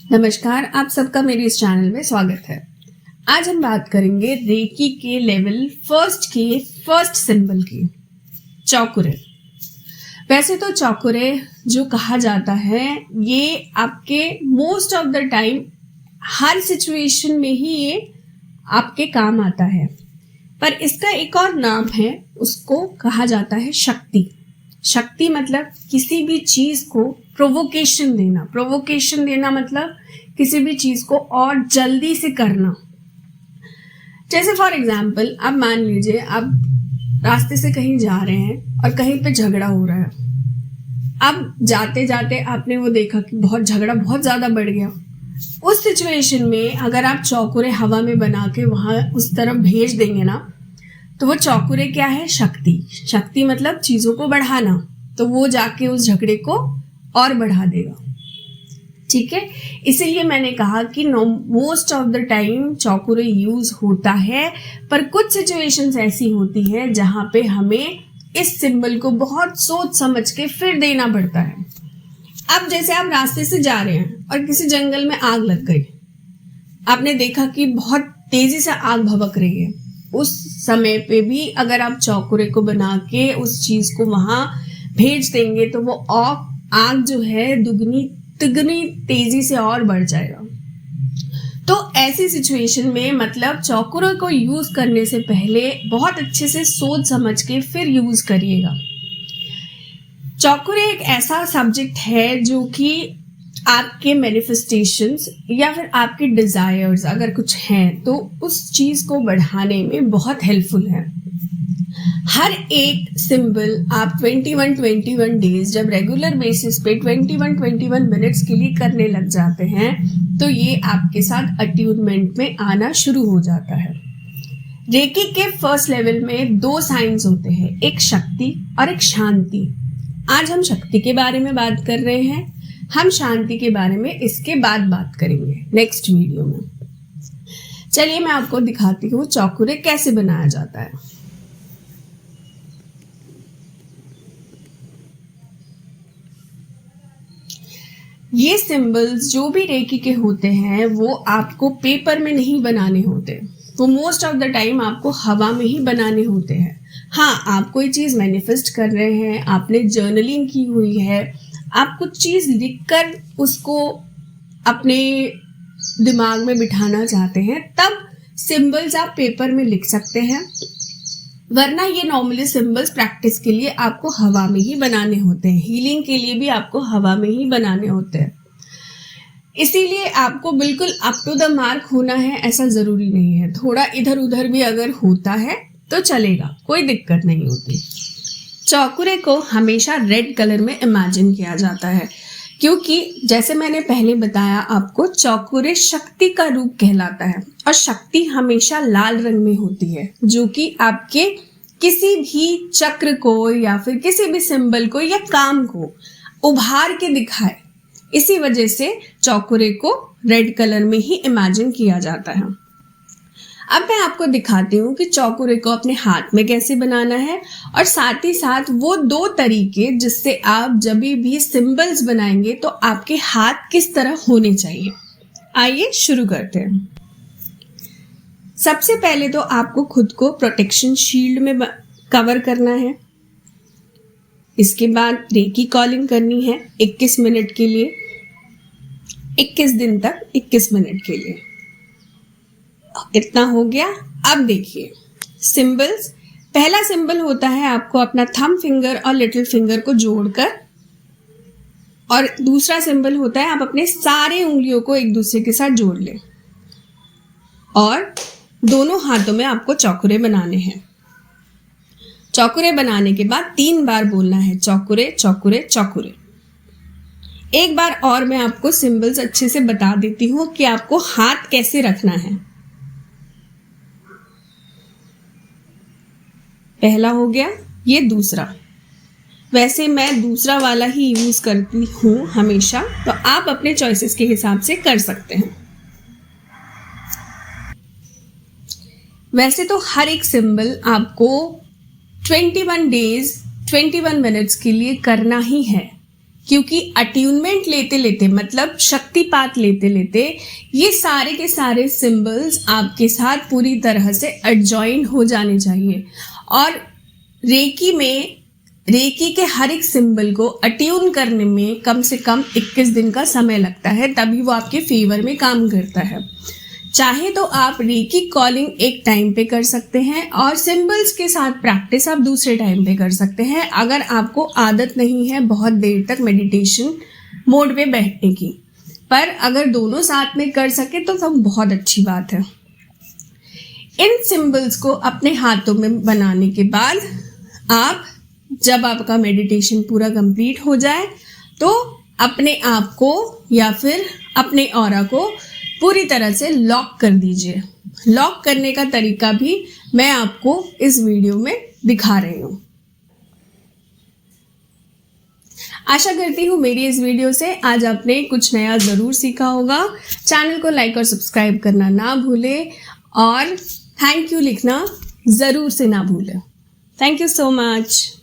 नमस्कार, आप सबका मेरे इस चैनल में स्वागत है। आज हम बात करेंगे रेकी के लेवल फर्स्ट सिंबल की, चौकुरे। वैसे तो चौकुरे जो कहा जाता है ये आपके most of the time her situation में ही ये आपके काम आता है, पर इसका एक और नाम है, उसको कहा जाता है शक्ति। शक्ति मतलब किसी भी चीज को प्रोवोकेशन देना मतलब किसी भी चीज को और जल्दी से करना। जैसे फॉर एग्जाम्पल आप मान लीजिए आप रास्ते से कहीं जा रहे हैं और कहीं पे झगड़ा हो रहा है। अब जाते जाते आपने वो देखा कि झगड़ा बहुत ज्यादा बढ़ गया। उस सिचुएशन में अगर आप चौकुरे हवा में बना के वहां उस तरफ भेज देंगे ना, तो वो चौकुरे क्या है? शक्ति मतलब चीजों को बढ़ाना, तो वो जाके उस झगड़े को और बढ़ा देगा। ठीक है, इसीलिए मैंने कहा कि मोस्ट ऑफ द टाइम चौकुरे यूज होता है, पर कुछ सिचुएशंस ऐसी होती है जहां पे हमें इस सिंबल को बहुत सोच समझ के फिर देना पड़ता है। अब जैसे आप रास्ते से जा रहे हैं और किसी जंगल में आग लग गई, आपने देखा कि बहुत तेजी से आग भभक रही है। उस समय पे भी अगर आप चौकुरे को बना के उस चीज को वहां भेज देंगे तो वो आग जो है दुगनी तिगनी तेजी से और बढ़ जाएगा। तो ऐसी सिचुएशन में मतलब चौकुरे को यूज करने से पहले बहुत अच्छे से सोच समझ के फिर यूज करिएगा। चौकुरे एक ऐसा सब्जेक्ट है जो कि आपके मैनिफेस्टेशंस या फिर आपके डिजायर्स अगर कुछ हैं तो उस चीज को बढ़ाने में बहुत हेल्पफुल है। हर एक सिंबल आप 21 डेज जब रेगुलर बेसिस पे 21 मिनट्स के लिए करने लग जाते हैं तो ये आपके साथ अट्यूनमेंट में आना शुरू हो जाता है। रेकी के फर्स्ट लेवल में 2 साइंस होते हैं, एक शक्ति और एक शांति। आज हम शक्ति के बारे में बात कर रहे हैं, हम शांति के बारे में इसके बाद बात करेंगे नेक्स्ट वीडियो में। चलिए मैं आपको दिखाती हूँ चौकुरे कैसे बनाया जाता है। ये सिंबल्स जो भी रेकी के होते हैं वो आपको पेपर में नहीं बनाने होते, वो मोस्ट ऑफ द टाइम आपको हवा में ही बनाने होते हैं। हाँ, आप कोई चीज मैनिफेस्ट कर रहे हैं, आपने जर्नलिंग की हुई है, आप कुछ चीज लिखकर उसको अपने दिमाग में बिठाना चाहते हैं, तब सिंबल्स आप पेपर में लिख सकते हैं, वरना ये नॉर्मली सिंबल्स प्रैक्टिस के लिए आपको हवा में ही बनाने होते हैं, हीलिंग के लिए भी आपको हवा में ही बनाने होते हैं। इसीलिए आपको बिल्कुल अप टू द मार्क होना है ऐसा जरूरी नहीं है, थोड़ा इधर उधर भी अगर होता है तो चलेगा, कोई दिक्कत नहीं होती। चौकुरे को हमेशा रेड कलर में इमेजिन किया जाता है, क्योंकि जैसे मैंने पहले बताया आपको, चौकुरे शक्ति का रूप कहलाता है और शक्ति हमेशा लाल रंग में होती है, जो कि आपके किसी भी चक्र को या फिर किसी भी सिंबल को या काम को उभार के दिखाए। इसी वजह से चौकुरे को रेड कलर में ही इमेजिन किया जाता है। अब मैं आपको दिखाती हूँ कि चौकुरे को अपने हाथ में कैसे बनाना है, और साथ ही साथ वो 2 तरीके जिससे आप जब भी सिंबल्स बनाएंगे तो आपके हाथ किस तरह होने चाहिए। आइए शुरू करते हैं। सबसे पहले तो आपको खुद को प्रोटेक्शन शील्ड में कवर करना है। इसके बाद रेकी कॉलिंग करनी है 21 मिनट के लिए, 21 दिन तक 21 मिनट के लिए। इतना हो गया। अब देखिए सिंबल्स, पहला सिंबल होता है आपको अपना थंब फिंगर और लिटिल फिंगर को जोड़कर, और दूसरा सिंबल होता है आप अपने सारे उंगलियों को एक दूसरे के साथ जोड़ लें, और दोनों हाथों में आपको चौकुरे बनाने हैं। चौकुरे बनाने के बाद 3 बार बोलना है चौकुरे चौकुरे चौकुरे। एक बार और मैं आपको सिंबल्स अच्छे से बता देती हूँ कि आपको हाथ कैसे रखना है। पहला हो गया, ये दूसरा। वैसे मैं दूसरा वाला ही यूज करती हूँ हमेशा, तो आप अपने चॉइसेस के हिसाब से कर सकते हैं। वैसे तो हर एक सिंबल आपको 21 डेज 21 मिनट्स के लिए करना ही है, क्योंकि अट्यूनमेंट लेते लेते मतलब शक्तिपात लेते लेते ये सारे के सारे सिंबल्स आपके साथ पूरी तरह से एडजॉइन हो जाने चाहिए। और रेकी के हर एक सिंबल को अट्यून करने में कम से कम 21 दिन का समय लगता है, तभी वो आपके फेवर में काम करता है। चाहे तो आप रेकी कॉलिंग एक टाइम पे कर सकते हैं और सिंबल्स के साथ प्रैक्टिस आप दूसरे टाइम पे कर सकते हैं, अगर आपको आदत नहीं है बहुत देर तक मेडिटेशन मोड पे बैठने की। पर अगर दोनों साथ में कर सके तो सब बहुत अच्छी बात है। इन सिंबल्स को अपने हाथों में बनाने के बाद जब आपका मेडिटेशन पूरा कंप्लीट हो जाए तो अपने आप को या फिर अपने ऑरा को पूरी तरह से लॉक कर दीजिए। लॉक करने का तरीका भी मैं आपको इस वीडियो में दिखा रही हूँ। आशा करती हूँ मेरी इस वीडियो से आज आपने कुछ नया ज़रूर सीखा होगा। चैनल को लाइक और सब्सक्राइब करना ना भूलें और थैंक यू लिखना ज़रूर से ना भूलें। Thank you so much.